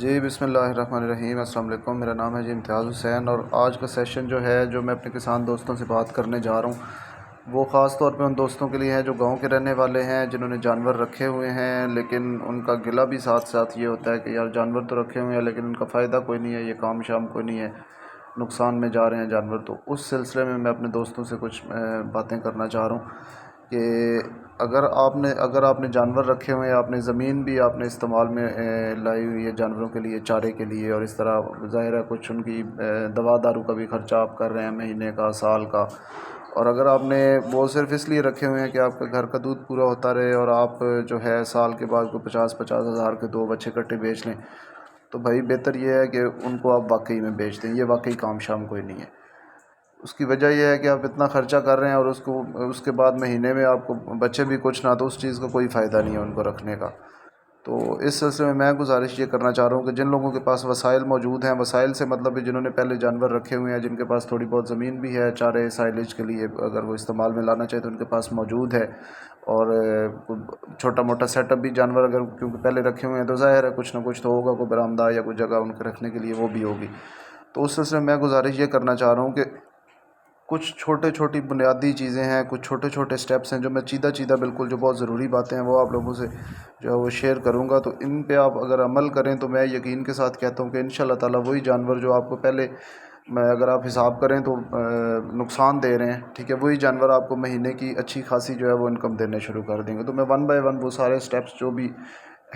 جی بسم اللہ الرحمن الرحیم، السلام علیکم۔ میرا نام ہے جی امتیاز حسین، اور آج کا سیشن جو ہے جو میں اپنے کسان دوستوں سے بات کرنے جا رہا ہوں وہ خاص طور پہ ان دوستوں کے لیے ہے جو گاؤں کے رہنے والے ہیں، جنہوں نے جانور رکھے ہوئے ہیں، لیکن ان کا گلہ بھی ساتھ ساتھ یہ ہوتا ہے کہ یار جانور تو رکھے ہوئے ہیں لیکن ان کا فائدہ کوئی نہیں ہے، یہ کام شام کوئی نہیں ہے، نقصان میں جا رہے ہیں جانور۔ تو اس سلسلے میں اپنے دوستوں سے کچھ باتیں کرنا چاہ رہا ہوں کہ اگر آپ نے جانور رکھے ہوئے ہیں، آپ نے زمین بھی آپ نے استعمال میں لائی ہوئی ہے جانوروں کے لیے، چارے کے لیے، اور اس طرح ظاہر ہے کچھ ان کی دوا دارو کا بھی خرچہ آپ کر رہے ہیں، مہینے کا، سال کا، اور اگر آپ نے وہ صرف اس لیے رکھے ہوئے ہیں کہ آپ کے گھر کا دودھ پورا ہوتا رہے اور آپ جو ہے سال کے بعد کو 50 ہزار کے 2 بچے کٹے بیچ لیں، تو بھائی بہتر یہ ہے کہ ان کو آپ واقعی میں بیچ دیں، یہ واقعی کام شام کوئی نہیں ہے۔ اس کی وجہ یہ ہے کہ آپ اتنا خرچہ کر رہے ہیں اور اس کے بعد مہینے میں آپ کو بچے بھی کچھ نہ، تو اس چیز کا کوئی فائدہ نہیں ہے ان کو رکھنے کا۔ تو اس سلسلے میں گزارش یہ کرنا چاہ رہا ہوں کہ جن لوگوں کے پاس وسائل موجود ہیں، وسائل سے مطلب ہے جنہوں نے پہلے جانور رکھے ہوئے ہیں، جن کے پاس تھوڑی بہت زمین بھی ہے چارے سائلیج کے لیے، اگر وہ استعمال میں لانا چاہے تو ان کے پاس موجود ہے، اور چھوٹا موٹا سیٹ اپ بھی جانور اگر کیونکہ پہلے رکھے ہوئے ہیں تو ظاہر ہے کچھ نہ کچھ تو ہوگا، کوئی برآمدہ یا کوئی جگہ ان کے رکھنے کے لیے وہ بھی ہوگی۔ تو اس سلسلے میں گزارش یہ کرنا چاہ رہا ہوں کہ کچھ چھوٹی بنیادی چیزیں ہیں، کچھ چھوٹے سٹیپس ہیں جو میں چیدہ بالکل جو بہت ضروری باتیں ہیں وہ آپ لوگوں سے جو ہے وہ شیئر کروں گا، تو ان پہ آپ اگر عمل کریں تو میں یقین کے ساتھ کہتا ہوں کہ انشاءاللہ تعالیٰ وہی جانور جو آپ کو پہلے میں اگر آپ حساب کریں تو نقصان دے رہے ہیں، ٹھیک ہے، وہی جانور آپ کو مہینے کی اچھی خاصی جو ہے وہ انکم دینے شروع کر دیں گے۔ تو میں ون بائی ون وہ سارے سٹیپس جو بھی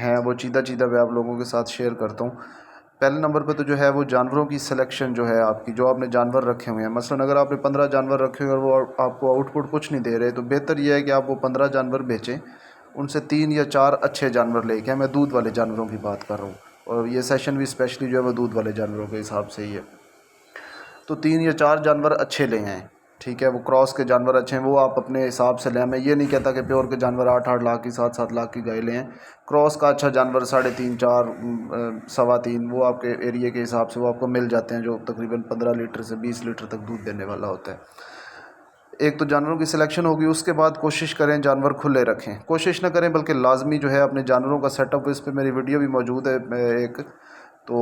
ہیں وہ چیدہ میں آپ لوگوں کے ساتھ شیئر کرتا ہوں۔ پہلے نمبر پہ تو جو ہے وہ جانوروں کی سلیکشن جو ہے آپ کی، جو آپ نے جانور رکھے ہوئے ہیں، مثلا اگر آپ نے 15 جانور رکھے ہوئے ہیں اور وہ آپ کو آؤٹ پٹ کچھ نہیں دے رہے، تو بہتر یہ ہے کہ آپ وہ 15 جانور بیچیں، ان سے 3 یا 4 اچھے جانور لے کے، میں دودھ والے جانوروں کی بات کر رہا ہوں، اور یہ سیشن بھی اسپیشلی جو ہے وہ دودھ والے جانوروں کے حساب سے ہی ہے۔ تو 3 یا 4 جانور اچھے لے آئیں، ٹھیک ہے، وہ کراس کے جانور اچھے ہیں، وہ آپ اپنے حساب سے لیں۔ میں یہ نہیں کہتا کہ پیور کے جانور 8 لاکھ کی 7 لاکھ کی گائے لیں، کراس کا اچھا جانور 3.5 4 3.25 وہ آپ کے ایریے کے حساب سے وہ آپ کو مل جاتے ہیں، جو تقریباً 15 لیٹر سے 20 لیٹر تک دودھ دینے والا ہوتا ہے۔ ایک تو جانوروں کی سلیکشن ہوگی، اس کے بعد کوشش کریں جانور کھلے رکھیں، کوشش نہ کریں بلکہ لازمی جو ہے اپنے جانوروں کا سیٹ اپ، اس پہ میری ویڈیو بھی موجود ہے ایک، تو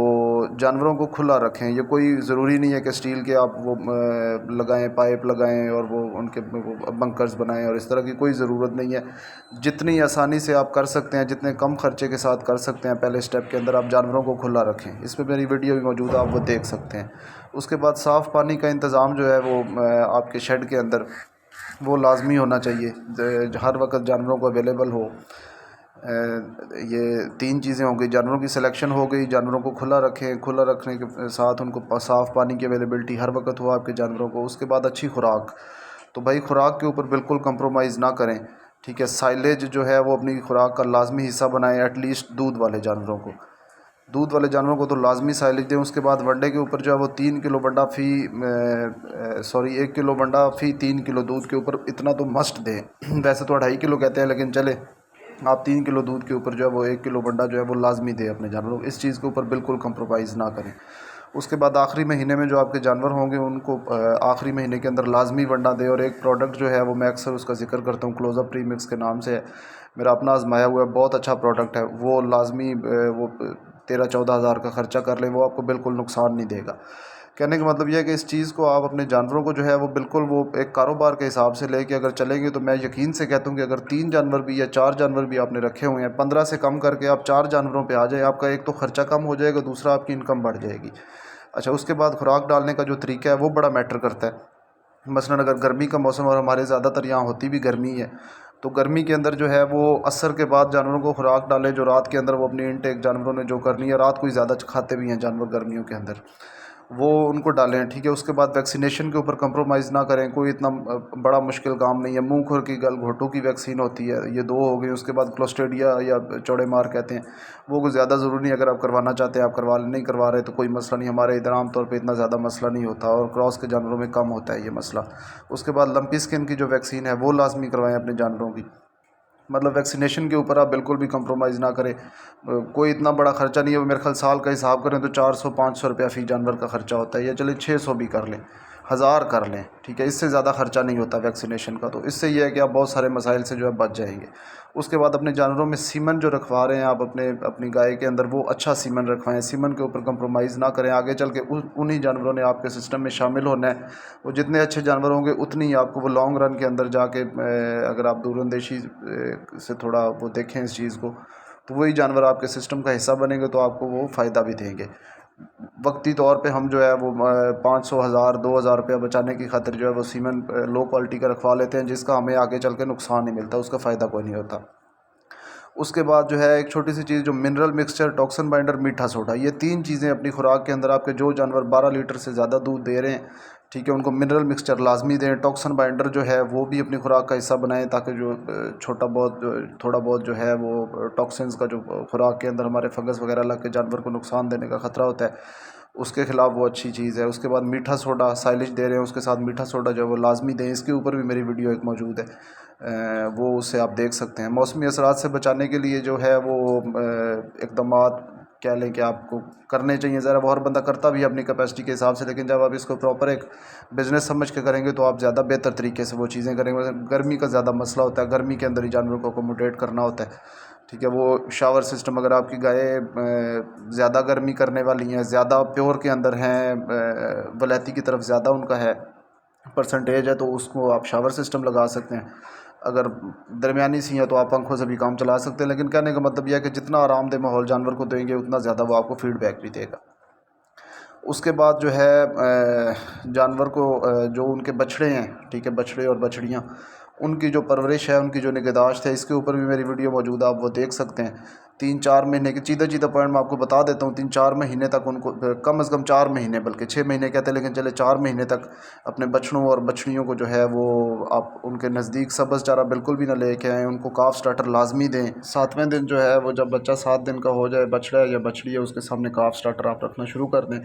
جانوروں کو کھلا رکھیں۔ یہ کوئی ضروری نہیں ہے کہ اسٹیل کے آپ وہ لگائیں، پائپ لگائیں اور وہ ان کے بنکرز بنائیں، اور اس طرح کی کوئی ضرورت نہیں ہے۔ جتنی آسانی سے آپ کر سکتے ہیں، جتنے کم خرچے کے ساتھ کر سکتے ہیں، پہلے سٹیپ کے اندر آپ جانوروں کو کھلا رکھیں، اس پہ میری ویڈیو بھی موجود ہے، آپ وہ دیکھ سکتے ہیں۔ اس کے بعد صاف پانی کا انتظام جو ہے وہ آپ کے شیڈ کے اندر وہ لازمی ہونا چاہیے، ہر وقت جانوروں کو اویلیبل ہو۔ یہ 3 چیزیں ہو گئی، جانوروں کی سلیکشن ہو گئی، جانوروں کو کھلا رکھیں، کھلا رکھنے کے ساتھ ان کو صاف پانی کی اویلیبلٹی ہر وقت ہو آپ کے جانوروں کو۔ اس کے بعد اچھی خوراک، تو بھائی خوراک کے اوپر بالکل کمپرومائز نہ کریں، ٹھیک ہے، سائلیج جو ہے وہ اپنی خوراک کا لازمی حصہ بنائیں، ایٹ لیسٹ دودھ والے جانوروں کو، دودھ والے جانوروں کو تو لازمی سائلیج دیں۔ اس کے بعد ونڈے کے اوپر جو ہے وہ 3 کلو ونڈا فی 1 کلو ونڈا فی 3 کلو دودھ کے اوپر اتنا تو مسٹ دیں، ویسے تو 2.5 کلو کہتے ہیں لیکن چلے آپ 3 کلو دودھ کے اوپر جو ہے وہ 1 کلو ونڈا جو ہے وہ لازمی دیں اپنے جانوروں کو، اس چیز کے اوپر بالکل کمپرومائز نہ کریں۔ اس کے بعد آخری مہینے میں جو آپ کے جانور ہوں گے ان کو آخری مہینے کے اندر لازمی ونڈا دیں، اور ایک پروڈکٹ جو ہے وہ میں اکثر اس کا ذکر کرتا ہوں، کلوز اپ پری مکس کے نام سے ہے، میرا اپنا آزمایا ہوا ہے، بہت اچھا پروڈکٹ ہے، وہ لازمی وہ 13-14 ہزار کا خرچہ کر لیں، وہ آپ کو بالکل نقصان نہیں دے گا۔ کہنے کا مطلب یہ ہے کہ اس چیز کو آپ اپنے جانوروں کو جو ہے وہ بالکل وہ ایک کاروبار کے حساب سے لے کے اگر چلیں گے، تو میں یقین سے کہتا ہوں کہ اگر 3 جانور بھی یا 4 جانور بھی آپ نے رکھے ہوئے ہیں، 15 سے کم کر کے آپ 4 جانوروں پہ آ جائیں، آپ کا ایک تو خرچہ کم ہو جائے گا، دوسرا آپ کی انکم بڑھ جائے گی۔ اچھا، اس کے بعد خوراک ڈالنے کا جو طریقہ ہے وہ بڑا میٹر کرتا ہے۔ مثلاً اگر گرمی کا موسم اور ہمارے زیادہ تر یہاں ہوتی بھی گرمی ہے، تو گرمی کے اندر جو ہے وہ عصر کے بعد جانوروں کو خوراک ڈالیں، جو رات کے اندر وہ اپنی انٹیک جانوروں نے جو کرنی ہے، رات کو ہی زیادہ کھاتے بھی ہیں جانور گرمیوں کے اندر، وہ ان کو ڈالیں، ٹھیک ہے۔ اس کے بعد ویکسینیشن کے اوپر کمپرومائز نہ کریں، کوئی اتنا بڑا مشکل کام نہیں ہے، منہ کھر کی گل گھوٹوں کی ویکسین ہوتی ہے، یہ 2 ہو گئی۔ اس کے بعد کلوسٹریڈیا یا چوڑے مار کہتے ہیں، وہ کوئی زیادہ ضروری نہیں، اگر آپ کروانا چاہتے ہیں آپ کروا لیں، نہیں کروا رہے تو کوئی مسئلہ نہیں، ہمارے ادھر عام طور پہ اتنا زیادہ مسئلہ نہیں ہوتا، اور کراس کے جانوروں میں کم ہوتا ہے یہ مسئلہ۔ اس کے بعد لمپی اسکن کی جو ویکسین ہے وہ لازمی کروائیں اپنے جانوروں کی، مطلب ویکسینیشن کے اوپر آپ بالکل بھی کمپرومائز نہ کریں، کوئی اتنا بڑا خرچہ نہیں ہے، میرے خیال سال کا حساب کریں تو 400-500 روپیہ فی جانور کا خرچہ ہوتا ہے، یا چلے 600 بھی کر لیں، 1000 کر لیں، ٹھیک ہے، اس سے زیادہ خرچہ نہیں ہوتا ویکسینیشن کا، تو اس سے یہ ہے کہ آپ بہت سارے مسائل سے جو ہے بچ جائیں گے۔ اس کے بعد اپنے جانوروں میں سیمن جو رکھوا رہے ہیں آپ اپنی گائے کے اندر، وہ اچھا سیمن رکھوائیں، سیمن کے اوپر کمپرومائز نہ کریں۔ آگے چل کے انہی جانوروں نے آپ کے سسٹم میں شامل ہونا ہے، وہ جتنے اچھے جانور ہوں گے اتنی ہی آپ کو وہ لانگ رن کے اندر جا کے، اگر آپ دور اندیشی سے تھوڑا وہ دیکھیں اس چیز کو، تو وہی جانور آپ کے سسٹم کا حصہ بنیں گے، تو آپ کو وہ فائدہ بھی دیں گے۔ وقتی طور پہ ہم جو ہے وہ 500 1000 2000 روپیہ بچانے کی خاطر جو ہے وہ سیمن لو کوالٹی کا رکھوا لیتے ہیں، جس کا ہمیں آگے چل کے نقصان نہیں ملتا، اس کا فائدہ کوئی نہیں ہوتا۔ اس کے بعد جو ہے ایک چھوٹی سی چیز، جو منرل مکسچر، ٹاکسن بائنڈر، میٹھا سوڈا، یہ 3 چیزیں اپنی خوراک کے اندر، آپ کے جو جانور 12 لیٹر سے زیادہ دودھ دے رہے ہیں، ٹھیک ہے، ان کو منرل مکسچر لازمی دیں۔ ٹاکسن بائنڈر جو ہے وہ بھی اپنی خوراک کا حصہ بنائیں، تاکہ جو تھوڑا بہت جو ہے وہ ٹاکسنز کا جو خوراک کے اندر ہمارے فنگس وغیرہ لگ کے جانور کو نقصان دینے کا خطرہ ہوتا ہے، اس کے خلاف وہ اچھی چیز ہے۔ اس کے بعد میٹھا سوڈا، سائلج دے رہے ہیں اس کے ساتھ میٹھا سوڈا جو ہے وہ لازمی دیں، اس کے اوپر بھی میری ویڈیو ایک موجود ہے، وہ اسے آپ دیکھ سکتے ہیں۔ موسمی اثرات سے بچانے کے لیے جو ہے وہ اقدامات کہہ لیں کہ آپ کو کرنے چاہیے، ذرا وہ ہر بندہ کرتا بھی ہے اپنی کیپیسٹی کے حساب سے، لیکن جب آپ اس کو پراپر ایک بزنس سمجھ کے کریں گے تو آپ زیادہ بہتر طریقے سے وہ چیزیں کریں گے۔ گرمی کا زیادہ مسئلہ ہوتا ہے، گرمی کے اندر ہی جانور کو اکوموڈیٹ کرنا ہوتا ہے، ٹھیک ہے، وہ شاور سسٹم، اگر آپ کی گائے زیادہ گرمی کرنے والی ہیں، زیادہ پیور کے اندر ہیں، ولیتی کی طرف زیادہ ان کا ہے پرسنٹیج ہے، تو اس کو آپ شاور سسٹم لگا سکتے ہیں۔ اگر درمیانی سی ہیں تو آپ پنکھوں سے بھی کام چلا سکتے ہیں، لیکن کہنے کا مطلب یہ ہے کہ جتنا آرام دہ ماحول جانور کو دیں گے اتنا زیادہ وہ آپ کو فیڈ بیک بھی دے گا۔ اس کے بعد جو ہے جانور کو جو ان کے بچھڑے ہیں، ٹھیک ہے، بچھڑے اور بچڑیاں، ان کی جو پرورش ہے، ان کی جو نگہداشت ہے، اس کے اوپر بھی میری ویڈیو موجود ہے، آپ وہ دیکھ سکتے ہیں۔ 3-4 مہینے کے چیدہ پوائنٹ میں آپ کو بتا دیتا ہوں۔ 3-4 مہینے تک ان کو، کم از کم 4 مہینے، بلکہ 6 مہینے کہتے ہیں لیکن چلے 4 مہینے تک اپنے بچڑوں اور بچڑیوں کو جو ہے وہ آپ ان کے نزدیک سبز چارہ بالکل بھی نہ لے کے آئیں، ان کو کاف سٹارٹر لازمی دیں۔ 7ویں دن جو ہے وہ، جب بچہ 7 دن کا ہو جائے، بچڑا ہے یا بچڑی ہے، اس کے سامنے کاف سٹارٹر آپ رکھنا شروع کر دیں،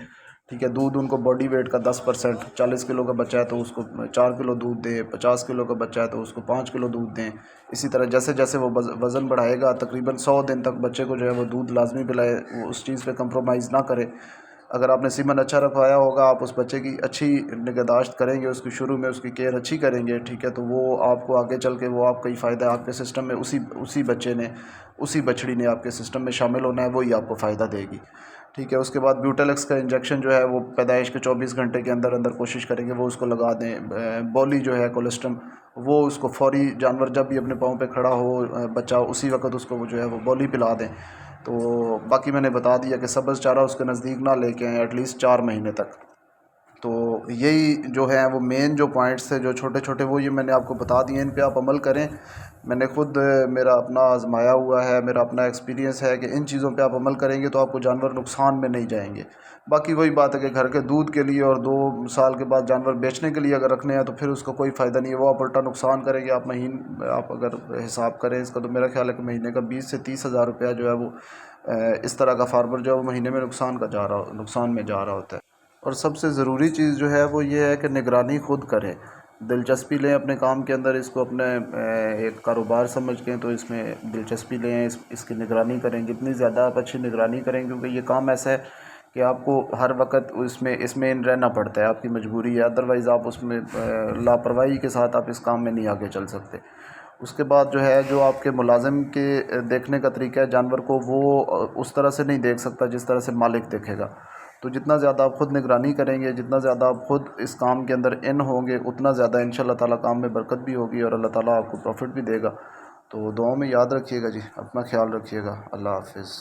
ٹھیک ہے۔ دودھ ان کو باڈی ویٹ کا 10%، 40 کلو کا بچہ ہے تو اس کو 4 کلو دودھ دیں، 50 کلو کا بچہ ہے تو اس کو 5 کلو دودھ دیں۔ اسی طرح جیسے جیسے وہ وزن بڑھائے گا، تقریباً 100 دن تک بچے کو جو ہے وہ دودھ لازمی پلائے، وہ اس چیز پہ کمپرومائز نہ کرے۔ اگر آپ نے سیمن اچھا رکھوایا ہوگا، آپ اس بچے کی اچھی نگہداشت کریں گے، اس کی شروع میں اس کی کیئر اچھی کریں گے، ٹھیک ہے، تو وہ آپ کو آگے چل کے وہ آپ کا ہی فائدہ ہے، آپ کے سسٹم میں اسی بچے نے، اسی بچڑی نے آپ کے سسٹم میں شامل ہونا ہے، وہی آپ کو فائدہ دے گی، ٹھیک ہے۔ اس کے بعد بیوٹیلکس کا انجیکشن جو ہے وہ پیدائش کے 24 گھنٹے کے اندر کوشش کریں گے وہ اس کو لگا دیں۔ بولی جو ہے کولیسٹرم، وہ اس کو فوری، جانور جب بھی اپنے پاؤں پہ کھڑا ہو بچہ، اسی وقت اس کو جو ہے وہ بولی پلا دیں۔ تو باقی میں نے بتا دیا کہ سبز چارہ اس کے نزدیک نہ لے کے آئیں ایٹ لیسٹ 4 مہینے تک۔ تو یہی جو ہیں وہ مین جو پوائنٹس تھے، جو چھوٹے چھوٹے، وہ یہ میں نے آپ کو بتا دیے، ان پہ آپ عمل کریں۔ میں نے خود میرا اپنا آزمایا ہوا ہے، میرا اپنا ایکسپیرینس ہے کہ ان چیزوں پہ آپ عمل کریں گے تو آپ کو جانور نقصان میں نہیں جائیں گے۔ باقی وہی بات ہے کہ گھر کے دودھ کے لیے اور 2 سال کے بعد جانور بیچنے کے لیے اگر رکھنے ہیں تو پھر اس کا کوئی فائدہ نہیں ہے، وہ آپ الٹا نقصان کریں گے۔ آپ اگر حساب کریں اس کا تو میرا خیال ہے کہ مہینے کا 20 سے 30 ہزار روپیہ جو ہے وہ اس طرح کا فارمر جو ہے وہ مہینے میں نقصان میں جا رہا ہوتا ہے۔ اور سب سے ضروری چیز جو ہے وہ یہ ہے کہ نگرانی خود کریں، دلچسپی لیں اپنے کام کے اندر، اس کو اپنے ایک کاروبار سمجھ کے تو اس میں دلچسپی لیں، اس کی نگرانی کریں۔ جتنی زیادہ آپ اچھی نگرانی کریں، کیونکہ یہ کام ایسا ہے کہ آپ کو ہر وقت اس میں رہنا پڑتا ہے، آپ کی مجبوری ہے، ادروائز آپ اس میں لاپرواہی کے ساتھ آپ اس کام میں نہیں آگے چل سکتے۔ اس کے بعد جو ہے، جو آپ کے ملازم کے دیکھنے کا طریقہ ہے جانور کو، وہ اس طرح سے نہیں دیکھ سکتا جس طرح سے مالک دیکھے گا۔ تو جتنا زیادہ آپ خود نگرانی کریں گے، جتنا زیادہ آپ خود اس کام کے اندر ہوں گے، اتنا زیادہ انشاءاللہ تعالیٰ کام میں برکت بھی ہوگی اور اللہ تعالیٰ آپ کو پروفٹ بھی دے گا۔ تو دعاؤں میں یاد رکھیے گا جی، اپنا خیال رکھیے گا، اللہ حافظ۔